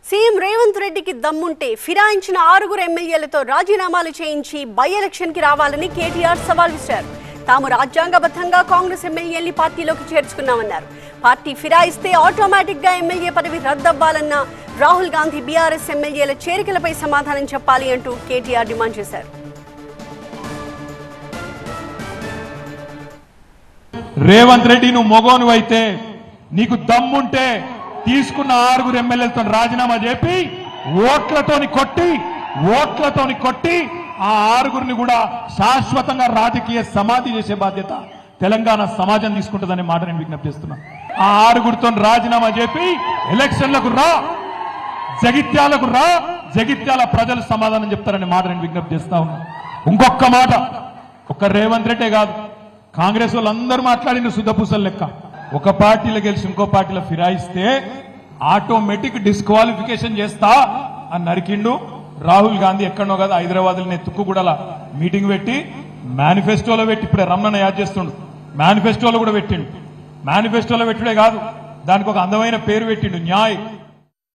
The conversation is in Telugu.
సీఎం రేవంత్ రెడ్డికి దమ్ముంటే ఫిరాయించిన 6 ఎమ్మెల్యేలతో రాజీనామాలు చేయించి బై ఎలక్షన్ కి రావాలని కేటీఆర్ సవాల్ విసిరారు. తాము రాజ్యాంగబద్ధంగా కాంగ్రెస్ ఎమ్మెల్యేల్ని పార్టీలోకి చేర్చుకున్నామన్నారు. పార్టీ ఫిరాయిస్తే ఆటోమేటిక్ గా ఎమ్మెల్యే పదవి రద్దవ్వాలన్న రాహుల్ గాంధీ బీఆర్ఎస్ ఎమ్మెల్యేల చేరికలపై సమాధానం చెప్పాలి అంటూ కేటీఆర్ డిమాండ్ చేశారు. రేవంత్ రెడ్డి నువ్వు మొగోను అయితే నీకు దమ్ముంటే తీసుకున్న 6 ఎమ్మెల్యేలతో రాజీనామా చెప్పి ఓట్లతోని కొట్టి ఆ 6 కూడా శాశ్వతంగా రాజకీయ సమాధి చేసే బాధ్యత తెలంగాణ సమాజం తీసుకుంటుందనే మాట నేను విజ్ఞప్తి చేస్తున్నా. ఆ 6తో రాజీనామా చెప్పి ఎలక్షన్లకు రా, జగిత్యాల ప్రజలు సమాధానం చెప్తారనే మాట నేను విజ్ఞప్తి చేస్తా ఉన్నా. ఇంకొక మాట, ఒక్క రేవంత్ రెడ్డే కాదు, కాంగ్రెస్ వాళ్ళందరూ మాట్లాడిన శుద్ధపూసలు లెక్క. ఒక పార్టీలో గెలిచి ఇంకో పార్టీలో ఫిరాయిస్తే ఆటోమేటిక్ డిస్క్వాలిఫికేషన్ చేస్తా అని నరికిండు రాహుల్ గాంధీ. ఎక్కడనో కదా హైదరాబాద్లోనే తుక్కుగూడల మీటింగ్ పెట్టి మేనిఫెస్టోలో పెట్టి, ఇప్పుడే రమణ యాద్ చేస్తుండు, మేనిఫెస్టోలో కూడా పెట్టిండు. మేనిఫెస్టోలో పెట్టుడే కాదు, దానికి ఒక అందమైన పేరు పెట్టిండు, న్యాయ్.